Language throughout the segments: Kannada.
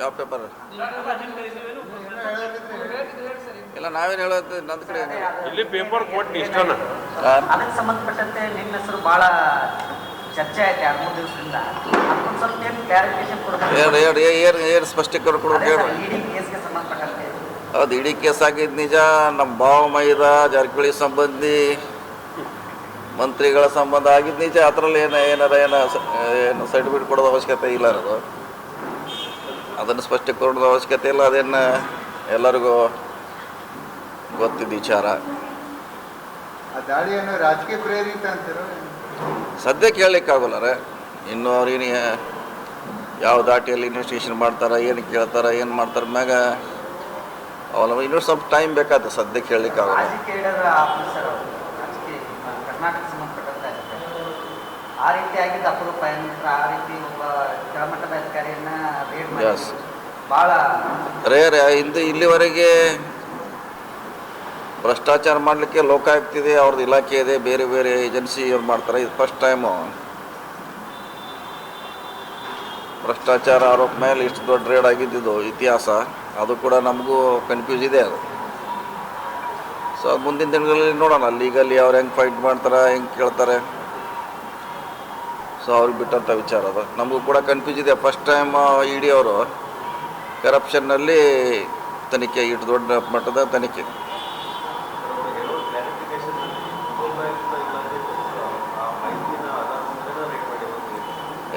ಯಾವ ಪೇಪರ್ ಇಲ್ಲ ನಾವೇನು ಹೇಳೋದು ನನ್ನ ಕಡೆ ಇಲ್ಲಿ ಪೇಪರ್ ಕೊಟ್ಟು ಇಷ್ಟನ ಅದಕ್ಕೆ ಸಂಬಂಧಪಟ್ಟಂತೆ ನಿಮ್ಮ ಹೆಸರು ಭಾಳ ಚರ್ಚೆ ಆಯ್ತು 2-3 ದಿವಸದಿಂದ ಅದಕ್ಕೊಂದು ಸ್ವಲ್ಪ ಏನು ಕ್ಲಾರಿಫಿಕೇಶನ್ ಕೊಡಬೇಕು. ಏನು ಸ್ಪಷ್ಟೀಕರಣ ಕೊಡ್ಬೇಕು ಹೇಳಿ. ಇಡೀ ಕೇಸ್ಗೆ ಸಂಬಂಧಪಟ್ಟಂತೆ ಅದು ಇಡೀ ಕೇಸ್ ಆಗಿದ್ದು ನಿಜ. ನಮ್ಮ ಭಾವ ಮೈದ ಜಾರಕಿಹೊಳಿ ಸಂಬಂಧಿ ಮಂತ್ರಿಗಳ ಸಂಬಂಧ ಆಗಿದ್ದು ನಿಜ. ಅದರಲ್ಲಿ ಏನು ಸರ್ಟಿಫಿಕೇಟ್ ಕೊಡೋದು ಅವಶ್ಯಕತೆ ಇಲ್ಲ. ಅದನ್ನು ಸ್ಪಷ್ಟೀಕರಣದ ಅವಶ್ಯಕತೆ ಇಲ್ಲ. ಅದೇನು ಎಲ್ಲರಿಗೂ ಗೊತ್ತಿದ್ದ ವಿಚಾರ. ದಾಳಿಯನ್ನು ರಾಜಕೀಯ ಪ್ರೇರಿತ ಅಂತೀರೋ ಸದ್ಯಕ್ಕೆ ಹೇಳಲಿಕ್ಕಾಗಲ್ಲ ರೀ. ಇನ್ನೂ ಅವ್ರೇನು ಯಾವ ದಾಟಿಯಲ್ಲಿ ಇನ್ವೆಸ್ಟಿಗೇಷನ್ ಮಾಡ್ತಾರೆ, ಏನು ಕೇಳ್ತಾರೆ, ಏನು ಮಾಡ್ತಾರೆ ಮ್ಯಾಗ ಅವಲ್ಲ ಇನ್ನೂ ಸ್ವಲ್ಪ ಟೈಮ್ ಬೇಕಾಗ್ತದೆ. ಸದ್ಯಕ್ಕೆ ಹೇಳಲಿಕ್ಕಾಗಲ್ಲ. ರಾಜಕೀಯದ ಆಫೀಸರ್ ಅವರು ರಾಜಕೀಯ ಕರ್ನಾಟಕ ಸಂಬಂಧಪಟ್ಟಂತೆ ಆ ರೀತಿ ಆಗಿದ್ದು ಅಪರೂಪ. ಏನಂದ್ರೆ ಆ ರೀತಿ ಒಬ್ಬ ಕೆಳಮಟ್ಟದ ಅಧಿಕಾರಿಯನ್ನು ರೇಡ್ ಮಾಡಿ ಭಾಳ ರೇರ್. ಇಲ್ಲಿವರೆಗೆ ಭ್ರಷ್ಟಾಚಾರ ಮಾಡಲಿಕ್ಕೆ ಲೋಕಾಯುಕ್ತ ಇದೆ, ಅವ್ರದ್ದು ಇಲಾಖೆ ಇದೆ, ಬೇರೆ ಬೇರೆ ಏಜೆನ್ಸಿ ಅವ್ರು ಮಾಡ್ತಾರೆ. ಇದು ಫಸ್ಟ್ ಟೈಮು ಭ್ರಷ್ಟಾಚಾರ ಆರೋಪ ಮೇಲೆ ಇಷ್ಟು ದೊಡ್ಡ ರೇಡ್ ಆಗಿದ್ದು ಇತಿಹಾಸ. ಅದು ಕೂಡ ನಮಗೂ ಕನ್ಫ್ಯೂಸ್ ಇದೆ ಅದು. ಸೊ ಅದು ಮುಂದಿನ ದಿನಗಳಲ್ಲಿ ನೋಡೋಣ. ಲೀಗಲಿ ಅವ್ರು ಹೆಂಗೆ ಫೈಟ್ ಮಾಡ್ತಾರೆ, ಹೆಂಗೆ ಕೇಳ್ತಾರೆ. ಸೊ ಅವ್ರಿಗೆ ಬಿಟ್ಟಂಥ ವಿಚಾರ ಅದು. ನಮಗೂ ಕೂಡ ಕನ್ಫ್ಯೂಸ್ ಇದೆ. ಫಸ್ಟ್ ಟೈಮ್ ಇಡಿ ಅವರು ಕರಪ್ಷನ್ನಲ್ಲಿ ತನಿಖೆ, ಇಷ್ಟು ದೊಡ್ಡ ಮಟ್ಟದ ತನಿಖೆ.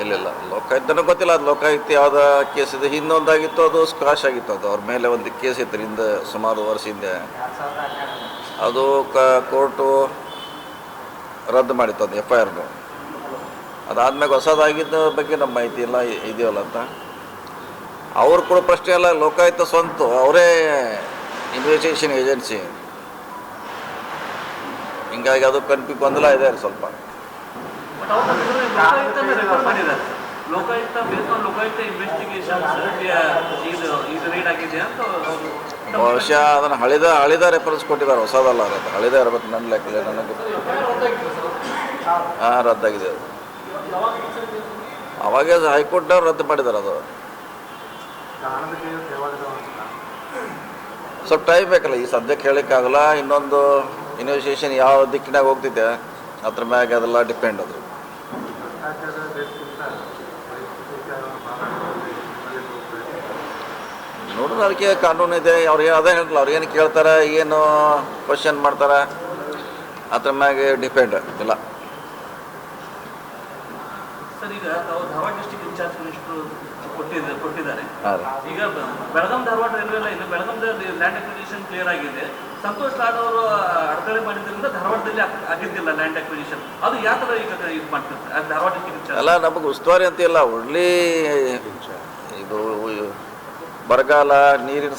ಇಲ್ಲ ಲೋಕಾಯುಕ್ತನೂ ಗೊತ್ತಿಲ್ಲ. ಅದು ಲೋಕಾಯುಕ್ತ ಯಾವುದ ಕೇಸ್ ಇದೆ. ಹಿಂದೊಂದಾಗಿತ್ತು, ಅದು ಸ್ಕ್ವಾಶ್ ಆಗಿತ್ತು. ಅದು ಅವ್ರ ಮೇಲೆ ಒಂದು ಕೇಸ್ ಇತ್ತು ಹಿಂದೆ, ಸುಮಾರು ವರ್ಷ ಹಿಂದೆ. ಅದು ಕೋರ್ಟು ರದ್ದು ಮಾಡಿತ್ತು ಅದು FIR. ಅದಾದ್ಮೇಲೆ ಹೊಸದಾಗಿದ್ದ ಬಗ್ಗೆ ನಮ್ಮ ಮಾಹಿತಿ ಎಲ್ಲ ಇದೆಯಲ್ಲ ಅಂತ. ಅವ್ರು ಕೂಡ ಪ್ರಶ್ನೆ ಎಲ್ಲ ಲೋಕಾಯುಕ್ತ ಸ್ವಂತ ಅವರೇ ಇನ್ವೆಸ್ಟಿಗೇಷನ್ ಏಜೆನ್ಸಿ. ಹಿಂಗಾಗಿ ಅದು ಗೊಂದಲ ಇದೆ ಸ್ವಲ್ಪ. ಬಹುಶಃ ಅದನ್ನು ಹಳಿದ ರೆಫರೆನ್ಸ್ ಕೊಟ್ಟಿದ್ದಾರೆ, ಹೊಸದಲ್ಲ. ಅದು ಹಳಿದ ಇರಬೇಕು ನನ್ನ ಲೆಕ್ಕದಲ್ಲಿ. ನನಗೆ ರದ್ದಾಗಿದೆ ಅದು. ಅವಾಗ ಹೈಕೋರ್ಟ್ನವ್ರು ರದ್ದು ಮಾಡಿದ್ದಾರೆ. ಅದು ಸ್ವಲ್ಪ ಟೈಮ್ ಬೇಕಲ್ಲ. ಈ ಸದ್ಯಕ್ಕೆ ಹೇಳೋಕ್ಕಾಗಲ್ಲ. ಇನ್ನೊಂದು ಇನ್ವೆಸ್ಟಿಗೇಷನ್ ಯಾವ ದಿಕ್ಕಿನಾಗ ಹೋಗ್ತಿದ್ದೆ ಅದ್ರ ಮ್ಯಾಗ ಅದೆಲ್ಲ ಡಿಪೆಂಡ್. ಅದು ನೋಡೋಣ. ಅದಕ್ಕೆ ಕಾನೂನು ಇದೆ. ಅವ್ರಿಗೆ ಅದೇ ಹೇಳಿಲ್ಲ. ಅವ್ರಿಗೇನು ಕೇಳ್ತಾರೆ, ಏನು ಕ್ವಶನ್ ಮಾಡ್ತಾರೆ, ಅದ್ರ ಮ್ಯಾಗೆ ಡಿಪೆಂಡ್ ಇಲ್ಲ. ಸರ್, ಈಗ ಧಾರವಾಡ ಡಿಸ್ಟ್ರಿಕ್ಟ್ ಇನ್ಚಾರ್ಜ್ ಮಿನಿಸ್ಟರ್ ಕೊಟ್ಟಿದ್ದಾರೆ. ಈಗ ಬೆಳಗಾಂ ಧಾರವಾಡ ರೈಲ್ವೆ ಇನ್ನು ಬೆಳಗಾಂದಲ್ಲಿ ಲ್ಯಾಂಡ್ ಅಕ್ವಿಸಿಷನ್ ಕ್ಲಿಯರ್ ಆಗಿದೆ. ಸಂತೋಷ್ ಲಾಡ್ ಅವರು ಅಡೆತಡೆ ಮಾಡಿದ್ರಿಂದ ಧಾರವಾಡದಲ್ಲಿ ಆಗಿದ್ದಿಲ್ಲ ಲ್ಯಾಂಡ್ ಅಕ್ವಿಸಿಷನ್. ಅದು ಯಾವ ಥರ ಈಗ ಇದು ಮಾಡ್ತಾರೆ ಧಾರವಾಡ ಡಿಸ್ಟ್ರಿಕ್ಟ್ ಅಲ್ಲ? ನಮಗೆ ಉಸ್ತುವಾರಿ ಅಂತ ಇಲ್ಲ. ಒಳ್ಳೆ ಇದು ಬರಗಾಲ, ನೀರಿನ